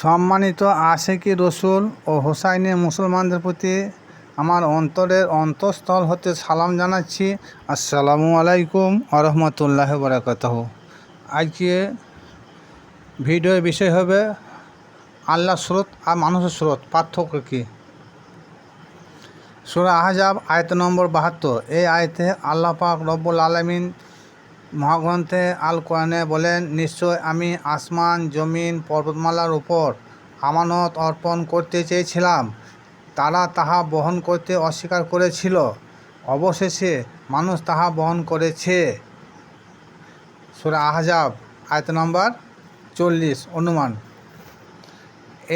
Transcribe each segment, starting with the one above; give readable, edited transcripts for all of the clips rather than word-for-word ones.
সম্মানিত আশেকি রসুল ও হোসাইনি মুসলমানদের প্রতি আমার অন্তরের অন্তঃস্থল হতে সালাম জানাচ্ছি। আসসালামু আলাইকুম আরহামতুল্লাহ বারাকাতুহ। আজকে ভিডিওর বিষয় হবে আল্লাহর স্রোত আর মানুষের স্রোত পার্থক্য কী। সূরা আহজাব আয়াত নম্বর 72। এই আয়াতে আল্লাহ পাক রব্বুল আলামিন মহাগ্রন্থে আল কোরআনে বলেন, নিশ্চয় আমি আসমান জমিন পর্বতমালার উপর আমানত অর্পণ করতে চেয়েছিলাম, তারা তাহা বহন করতে অস্বীকার করেছিল, অবশেষে মানুষ তাহা বহন করেছে। সূরা আহজাব আয়াত নম্বর 40 অনুমান।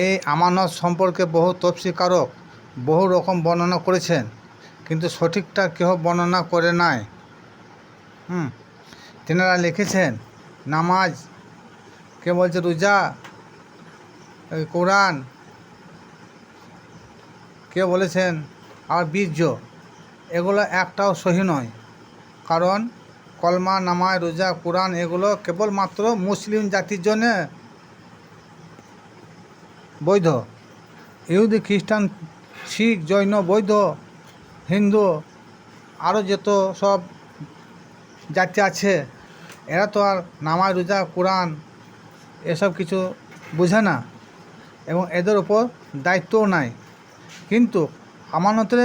এই আমানত সম্পর্কে বহু তফসিরকারক বহু রকম বর্ণনা করেছেন, কিন্তু সঠিকটা কেউ বর্ণনা করে নাই। তেনারা লিখেছেন নামাজ, কে বলছে রোজা, কোরআন, কে বলেছেন আর বীর্য, এগুলো একটাও সহি নয়। কারণ কলমা, নামাজ, রোজা, কোরআন এগুলো কেবলমাত্র মুসলিম জাতির জন্য বৈধ। ইহুদি, খ্রিস্টান, শিখ, জৈন, বৌদ্ধ, হিন্দু আরও যত সব জাতি আছে, এরা তো আর নামাজ, রোজা, কোরআন এসব কিছু বোঝে না এবং এদের উপর দায়িত্বও নাই। কিন্তু আমানতের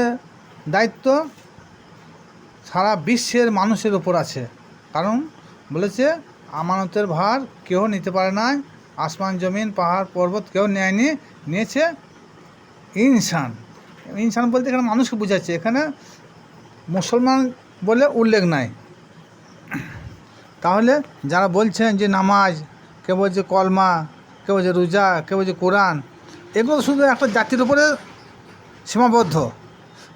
দায়িত্ব সারা বিশ্বের মানুষের উপর আছে। কারণ বলেছে আমানতের ভার কেউ নিতে পারে না, আসমান জমিন পাহাড় পর্বত কেউ নেয়নি, নিয়েছে ইনসান। ইনসান বলতে এখানে মানুষকে বোঝাচ্ছে, এখানে মুসলমান বলে উল্লেখ নাই। তাহলে যারা বলছেন যে নামাজ, কে বলছে কলমা, কে বলছে রোজা, কে বলছে কোরআন, এগুলো শুধু একটা জাতির উপরে সীমাবদ্ধ,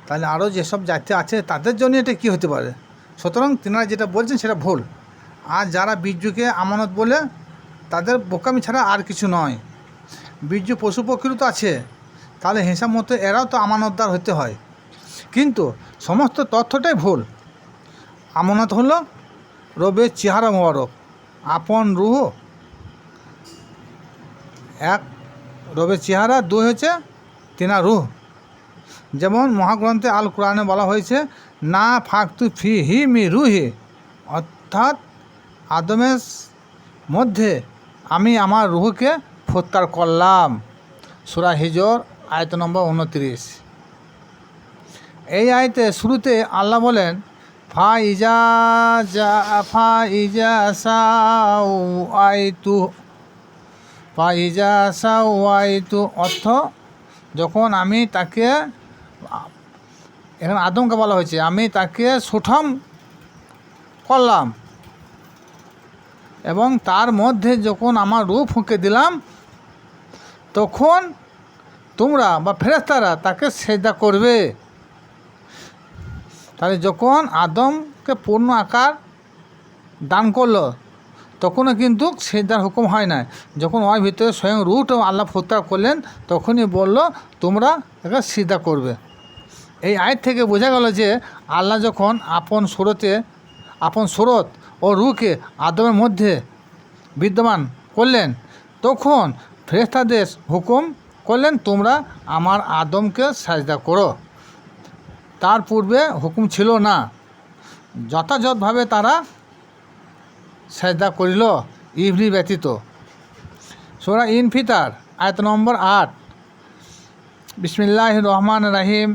তাহলে আরও যেসব জাতি আছে তাদের জন্য এটা কী হতে পারে? সুতরাং তেনারা যেটা বলছেন সেটা ভুল। আর যারা বীর্যকে আমানত বলে, তাদের বোকামি ছাড়া আর কিছু নয়। বীর্য পশু পক্ষীরও তো আছে, তাহলে হিসাব মতো এরাও তো আমানতদার হতে হয়, কিন্তু সমস্ত তথ্যটাই ভুল। আমানত হলো রবের চেহারা মোবারক, আপন রুহ এক, রবের চেহারা দুই হচ্ছে তেনার রুহ। যেমন মহাগ্রন্থে আল কোরআনে বলা হয়েছে, না ফাকতু ফি হি মি রুহি, অর্থাৎ আদমের মধ্যে আমি আমার রুহকে ফুৎকার করলাম। সূরা হিজর আয়াত নম্বর 29। এই আয়াতে শুরুতে আল্লাহ বলেন ফাইজা সাওয়াইতু, অর্থ যখন আমি তাকে, এখানে আদমকে বলা হয়েছে, আমি তাকে সুঠম করলাম এবং তার মধ্যে যখন আমার রূহ ফুঁকে দিলাম, তখন তোমরা বা ফেরেশতারা তাকে সেজদা করবে। তাহলে যখন আদমকে পূর্ণ আকার দান করলো, তখনও কিন্তু সেজদার হুকুম হয় না। যখন ওর ভিতরে স্বয়ং রূহটা আল্লাহ ফুৎকার করলেন, তখনই বলল তোমরা একে সিজদা করবে। এই আয়াত থেকে বোঝা গেল যে আল্লাহ যখন আপন সুরত ও রূহকে আদমের মধ্যে বিদ্যমান করলেন, তখন ফেরেশতাদের হুকুম করলেন তোমরা আমার আদমকে সাজদা করো। তার পূর্বে হুকুম ছিল না, যথাযথভাবে তারা সাজদা করিল ইবলি ব্যতীত। সূরা ইনফিতার আয়াত নম্বর 8। বিসমিল্লাহির রহমানির রহিম।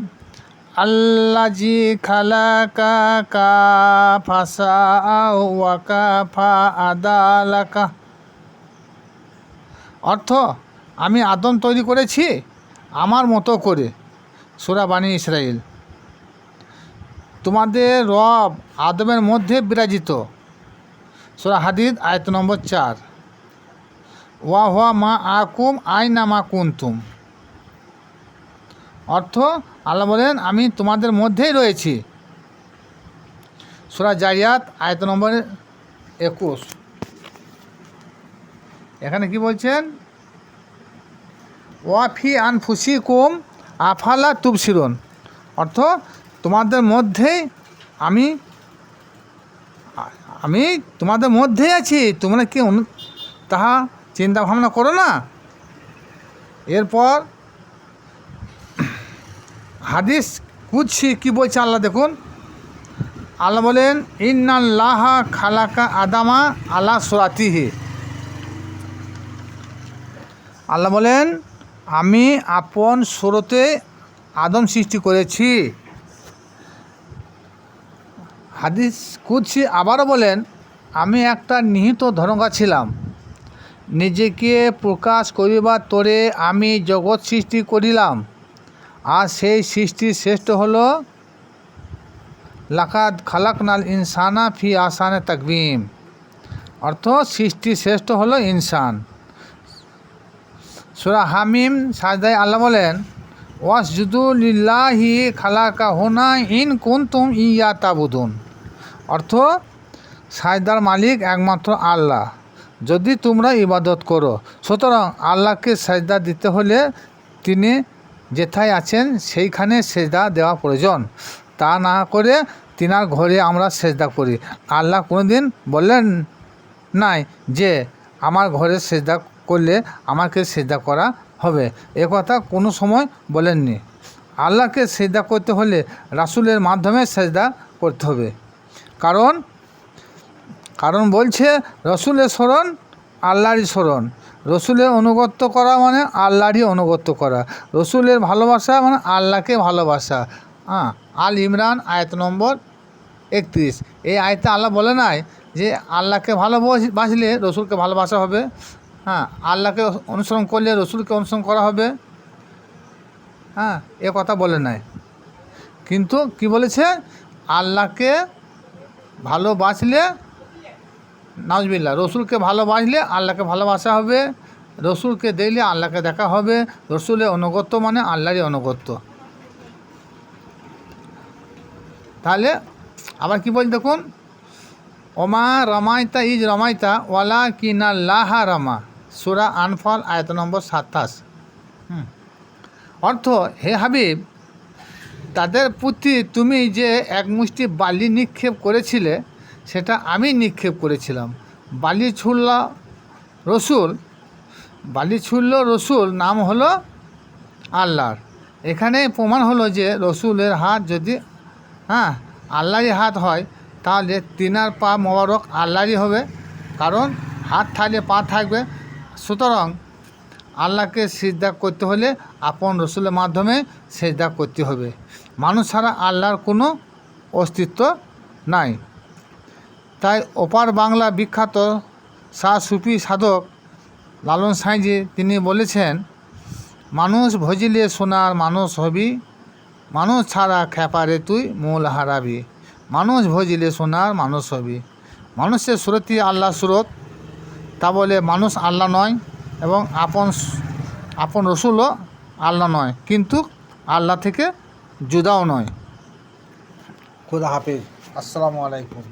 আল্লাজি খালাকা ফাসাওয়াকা ফাআদালাকা, অর্থ আমি আদম তৈরি করেছি আমার মতো করে। সূরা বানী ইসরাইল। তোমাদের রব আদমের মধ্যে বিরাজিত। সূরা হাদিদ আয়াত নম্বর 4। ওয়া হুয়া মা আকুম আইনা মা কুনতুম, অর্থ আল্লাহ বলেন আমি তোমাদের মধ্যেই রয়েছি। সূরা জারিয়াত আয়াত নম্বর 21। এখানে কি বলছেন? ওয়াফি আনফুসিকুম আফালা তুবসিরুন, অর্থ তোমাদের মধ্যেই আমি তোমাদের মধ্যেই আছি, তোমরা কি তাহা চিন্তা ভাবনা করো না। এরপর হাদিস কুদসি কি বলছে আল্লাহ দেখুন। আল্লাহ বলেন ইন্নাল্লাহা খালাকা আদামা আলা সুরাতিহি। আল্লাহ বলেন আমি আপন সুরতে আদম সৃষ্টি করেছি। হাদিস কুদসি আবারও বলেন আমি একটা নিহিত ধর্মকা ছিলাম, নিজেকে প্রকাশ করিবার তোরে আমি জগৎ সৃষ্টি করিলাম, আর সেই সৃষ্টি শ্রেষ্ঠ হলো লাকাদ খালাকনাল ইনসানা ফি আহসানি তাকওয়িম। অর্থ সৃষ্টি শ্রেষ্ঠ হলো ইনসান। সূরা হামিম সাজদায় আল্লাহ বলেন ওয়াসজুদু লিল্লাহি খালাকাহুনা ইন কুনতুম ইয়্যা তা'বুদুন। অর্থ সাজদার মালিক একমাত্র আল্লাহ, যদি তোমরা ইবাদত করো। সুতরাং আল্লাহকে সেজদা দিতে হলে তিনি যেথায় আছেন সেইখানে সেজদা দেওয়া প্রয়োজন, তা না করে তিনার ঘরে আমরা সেজদা করি। আল্লাহ কোনোদিন বললেন নাই যে আমার ঘরে সেজদা করলে আমাকে সেজদা করা হবে, এ কথা কোনো সময় বলেননি। আল্লাহকে সেজদা করতে হলে রাসূলের মাধ্যমে সেজদা করতে হবে। কারণ বলছে রসুলের স্মরণ আল্লাহরই স্মরণ, রসুলের অনুগত্য করা মানে আল্লাহরই অনুগত্য করা, রসুলের ভালোবাসা মানে আল্লাহকে ভালোবাসা। আল ইমরান আয়াত নম্বর 31। এই আয়াতে আল্লাহ বলে নাই যে আল্লাহকে ভালোবাসলে রসুলকে ভালোবাসা হবে, আল্লাহকে অনুসরণ করলে রসুলকে অনুসরণ করা হবে, এ কথা বলে নাই। কিন্তু কি বলেছে, আল্লাহকে ভালোবাসলে নাউজুবিল্লাহ, রসুলকে ভালোবাসলে আল্লাহকে ভালোবাসা হবে, রসুলকে দেখলে আল্লাহকে দেখা হবে। রসুলের অনুগত্য মানে আল্লাহরই অনুগত্য। তাহলে আবার কি বল দেখুন, ওমা রমাইতা ইজ রমাইতা ওয়ালা কিনাল্লাহা রামা। সূরা আনফাল আয়াত নম্বর 27। অর্থ হে হাবিব, তাদের প্রতি তুমি যে এক মুষ্টি বালি নিক্ষেপ করেছিলে সেটা আমি নিক্ষেপ করেছিলাম। বালি ছুড়ল রসুল নাম হলো আল্লাহর। এখানে প্রমাণ হলো যে রসুলের হাত যদি আল্লাহরই হাত হয় তাহলে তিনার পা মোবারক আল্লাহরই হবে, কারণ হাত থাকলে পা থাকবে। সুতরাং আল্লাহকে সিজদা করতে হলে আপন রসুলের মাধ্যমে সিজদা করতে হবে। মানুষ ছাড়া আল্লাহর কোনো অস্তিত্ব নাই। তাই ওপার বাংলা বিখ্যাত সুফি সাধক লালন সাঁইজি তিনি বলেছেন, মানুষ ভজিলে সোনার মানুষ হবি, মানুষ ছাড়া খেপারে তুই মূল হারাবি। মানুষ ভজিলে সোনার মানুষ হবি। মানুষের সুরতি আল্লাহ সুরত, তা বলে মানুষ আল্লাহ নয় এবং আপন রসুলও আল্লাহ নয়, কিন্তু আল্লাহ থেকে জুদাও নয়। খুদা হাফেজ। আসসালামু আলাইকুম।